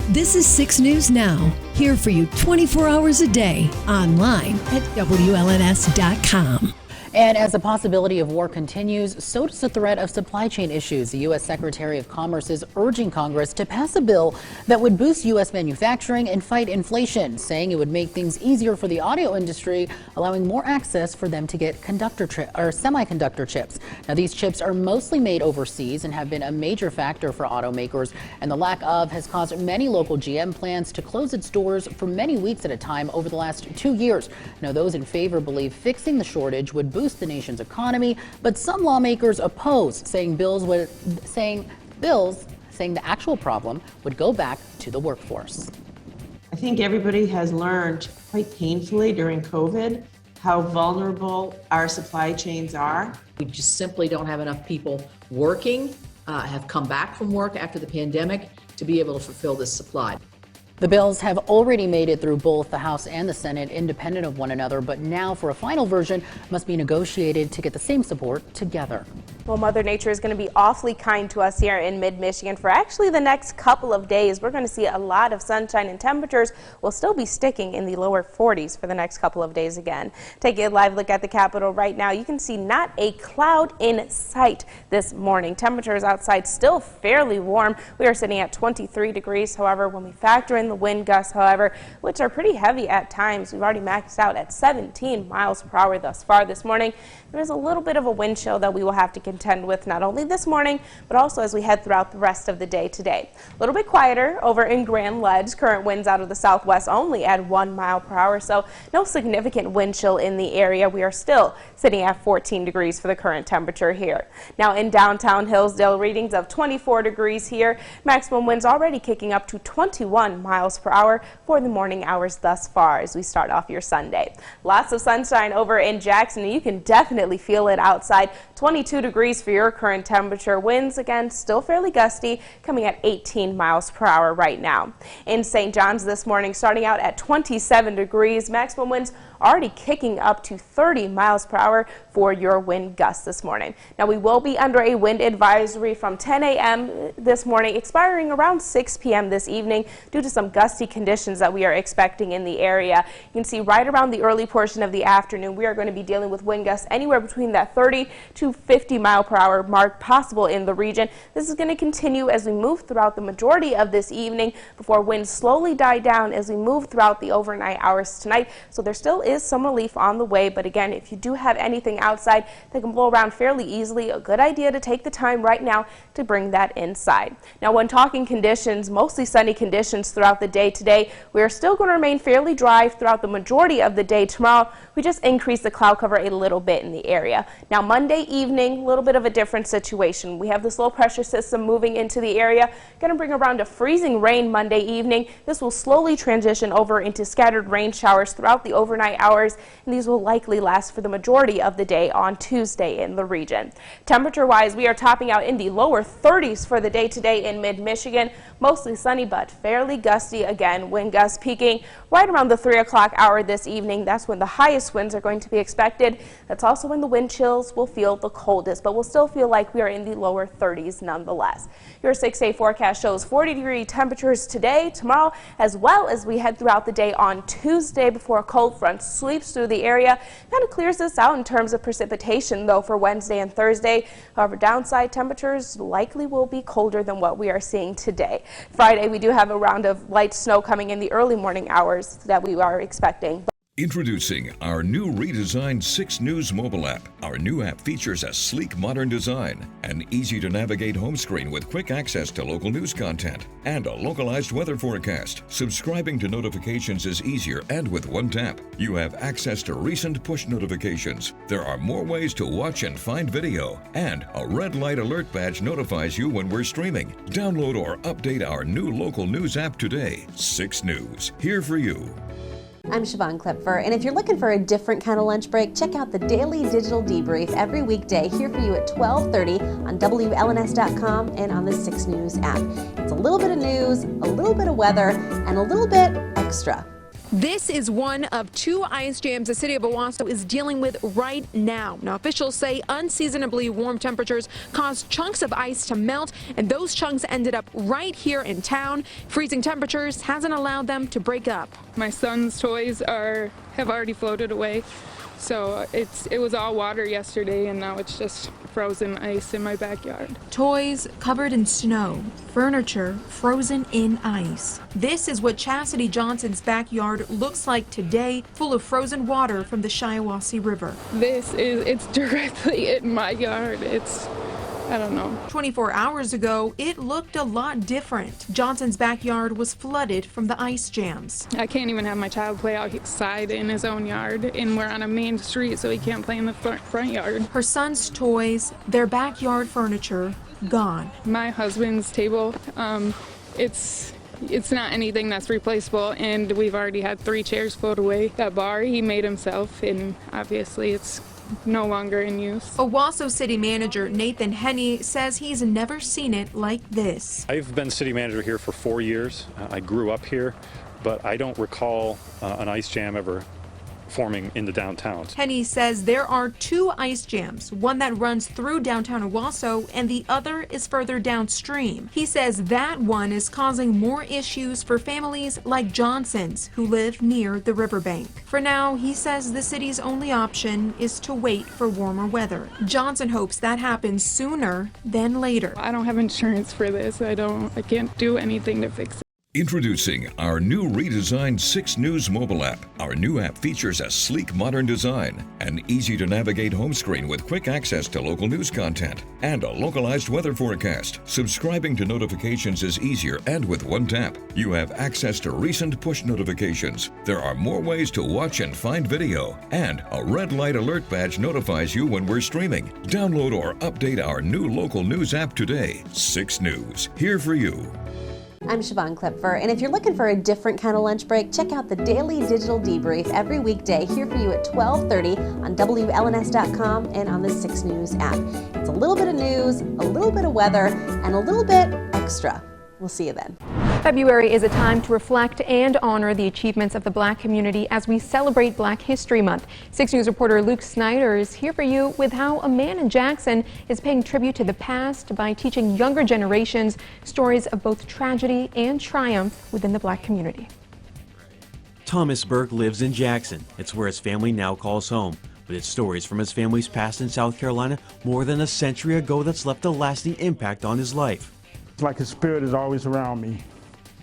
This is 6 News Now, here for you 24 hours a day, online at WLNS.com. And as the possibility of war continues, so does the threat of supply chain issues. The U.S. Secretary of Commerce is urging Congress to pass a bill that would boost U.S. manufacturing and fight inflation, saying it would make things easier for the auto industry, allowing more access for them to get semiconductor chips. Now, these chips are mostly made overseas and have been a major factor for automakers, and the lack of has caused many local GM plants to close its doors for many weeks at a time over the last 2 years. Now, those in favor believe fixing the shortage would boost the nation's economy, but some lawmakers oppose, saying the actual problem would go back to the workforce. I think everybody has learned quite painfully during COVID how vulnerable our supply chains are. We just simply don't have enough people working, have come back from work after the pandemic to be able to fulfill this supply. The bills have already made it through both the House and the Senate independent of one another, but now for a final version must be negotiated to get the same support together. Well, Mother Nature is going to be awfully kind to us here in mid-Michigan for actually the next couple of days. We're going to see a lot of sunshine, and temperatures will still be sticking in the lower 40s for the next couple of days again. Taking a live look at the Capitol right now, you can see not a cloud in sight this morning. Temperatures outside still fairly warm. We are sitting at 23 degrees. However, when we factor in the wind gusts, however, which are pretty heavy at times, we've already maxed out at 17 miles per hour thus far this morning. There's a little bit of a wind chill that we will have to contend with not only this morning, but also as we head throughout the rest of the day today. A little bit quieter over in Grand Ledge. Current winds out of the southwest only at 1 mile per hour, so no significant wind chill in the area. We are still sitting at 14 degrees for the current temperature here. Now in downtown Hillsdale, readings of 24 degrees here. Maximum winds already kicking up to 21 miles per hour for the morning hours thus far as we start off your Sunday. Lots of sunshine over in Jackson, and you can definitely feel it outside. 22 degrees for your current temperature. Winds again still fairly gusty, coming at 18 miles per hour right now. In St. John's this morning, starting out at 27 degrees. Maximum winds already kicking up to 30 miles per hour for your wind gusts this morning. Now we will be under a wind advisory from 10 a.m. this morning, expiring around 6 p.m. this evening due to some gusty conditions that we are expecting in the area. You can see right around the early portion of the afternoon, we are going to be dealing with wind gusts anywhere between that 30 to 50 mile per hour mark possible in the region. This is going to continue as we move throughout the majority of this evening before winds slowly die down as we move throughout the overnight hours tonight. So there still is some relief on the way, but again, if you do have anything outside that can blow around fairly easily, a good idea to take the time right now to bring that inside. Now when talking conditions, mostly sunny conditions throughout the day today, we are still going to remain fairly dry throughout the majority of the day tomorrow. We just increase the cloud cover a little bit in the area. Now Monday evening, a little bit of a different situation. We have this low pressure system moving into the area, going to bring around a freezing rain Monday evening. This will slowly transition over into scattered rain showers throughout the overnight hours, and these will likely last for the majority of the day on Tuesday in the region. Temperature wise, we are topping out in the lower 30s for the day today in mid-Michigan. Mostly sunny but fairly gusty. Again, wind gusts peaking right around the 3 o'clock hour this evening. That's when the highest winds are going to be expected. That's also when the wind chills will feel the coldest, but we'll still feel like we are in the lower 30s nonetheless. Your 6-day forecast shows 40-degree temperatures today, tomorrow, as well as we head throughout the day on Tuesday before a cold front sweeps through the area. Kind of clears this out in terms of precipitation, though, for Wednesday and Thursday. However, downside temperatures likely will be colder than what we are seeing today. Friday, we do have a round of light snow coming in the early morning hours that we are expecting. Introducing our new redesigned 6 News mobile app. Our new app features a sleek, modern design, an easy-to-navigate home screen with quick access to local news content, and a localized weather forecast. Subscribing to notifications is easier, and with one tap, you have access to recent push notifications. There are more ways to watch and find video, and a red light alert badge notifies you when we're streaming. Download or update our new local news app today. 6 News, here for you. I'm Siobhan Klipfer, and if you're looking for a different kind of lunch break, check out the Daily Digital Debrief every weekday here for you at 12:30 on WLNS.com and on the 6 News app. It's a little bit of news, a little bit of weather, and a little bit extra. This is one of 2 ice jams the city of Owasso is dealing with right now. Now, officials say unseasonably warm temperatures caused chunks of ice to melt, and those chunks ended up right here in town. Freezing temperatures hasn't allowed them to break up. My son's toys have already floated away. So it was all water yesterday, and now it's just frozen ice in my backyard. Toys covered in snow, furniture frozen in ice. This is what Chastity Johnson's backyard looks like today, full of frozen water from the Shiawassee River. It's directly in my yard. I don't know. 24 hours ago, it looked a lot different. Johnson's backyard was flooded from the ice jams. I can't even have my child play outside in his own yard, and we're on a main street, so he can't play in the front yard. Her son's toys, their backyard furniture, gone. My husband's table, it's not anything that's replaceable, and we've already had 3 chairs float away. That bar he made himself, and obviously it's no longer in use. Owasso City Manager Nathan Henney says he's never seen it like this. I've been city manager here for 4 years. I grew up here, but I don't recall an ice jam ever forming in the downtown. Henney says there are 2 ice jams, one that runs through downtown Owasso and the other is further downstream. He says that one is causing more issues for families like Johnson's who live near the riverbank. For now, he says the city's only option is to wait for warmer weather. Johnson hopes that happens sooner than later. I don't have insurance for this. I can't do anything to fix it. Introducing our new redesigned 6 News mobile app. Our new app features a sleek modern design, an easy-to-navigate home screen with quick access to local news content, and a localized weather forecast. Subscribing to notifications is easier, and with one tap, you have access to recent push notifications. There are more ways to watch and find video, and a red light alert badge notifies you when we're streaming. Download or update our new local news app today. 6 News, here for you. I'm Siobhan Klepfer, and if you're looking for a different kind of lunch break, check out the Daily Digital Debrief every weekday here for you at 12:30 on WLNS.com and on the 6 News app. It's a little bit of news, a little bit of weather, and a little bit extra. We'll see you then. February is a time to reflect and honor the achievements of the Black community as we celebrate Black History Month. 6 News reporter Luke Snyder is here for you with how a man in Jackson is paying tribute to the past by teaching younger generations stories of both tragedy and triumph within the Black community. Thomas Burke lives in Jackson. It's where his family now calls home. But it's stories from his family's past in South Carolina more than a century ago that's left a lasting impact on his life. It's like his spirit is always around me.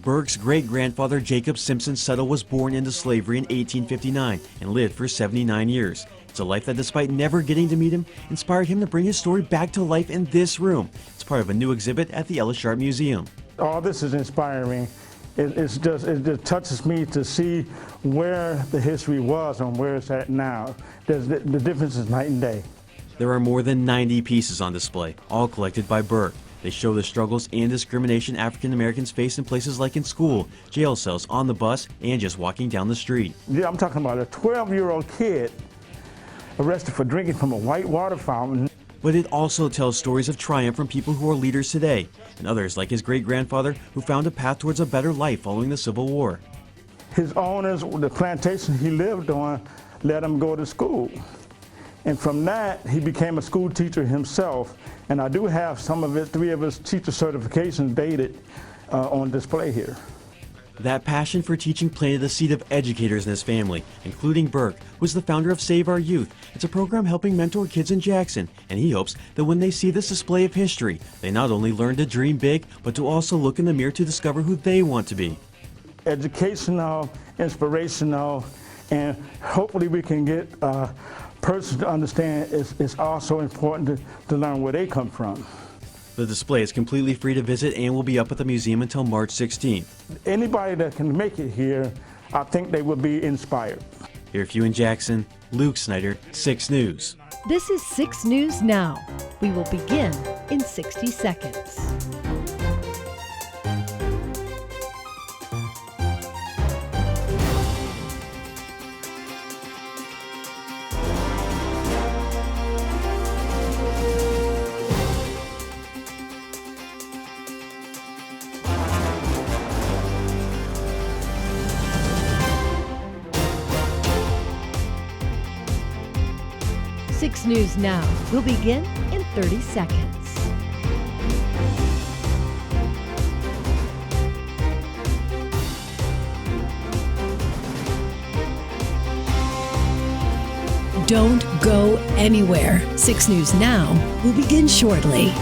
Burke's great-grandfather Jacob Simpson Settle was born into slavery in 1859 and lived for 79 years. It's a life that, despite never getting to meet him, inspired him to bring his story back to life in this room. It's part of a new exhibit at the Ellis Sharp Museum. All this is inspiring. It just touches me to see where the history was and where it's at now. The difference is night and day. There are more than 90 pieces on display, all collected by Burke. They show the struggles and discrimination African Americans face in places like in school, jail cells, on the bus, and just walking down the street. Yeah, I'm talking about a 12-year-old kid arrested for drinking from a white water fountain. But it also tells stories of triumph from people who are leaders today, and others like his great-grandfather who found a path towards a better life following the Civil War. His owners, the plantation he lived on, let him go to school. And from that, he became a school teacher himself. And I do have some of his, 3 of his teacher certifications dated on display here. That passion for teaching planted the seed of educators in his family, including Burke, who is the founder of Save Our Youth. It's a program helping mentor kids in Jackson, and he hopes that when they see this display of history, they not only learn to dream big, but to also look in the mirror to discover who they want to be. Educational, inspirational, and hopefully we can get persons to understand it's also important to learn where they come from. The display is completely free to visit and will be up at the museum until March 16th. Anybody that can make it here, I think they will be inspired. Here for you in Jackson, Luke Snyder, 6 News. This is 6 News Now. We will begin in 60 seconds. 6 News Now will begin in 30 seconds. Don't go anywhere. 6 News Now will begin shortly.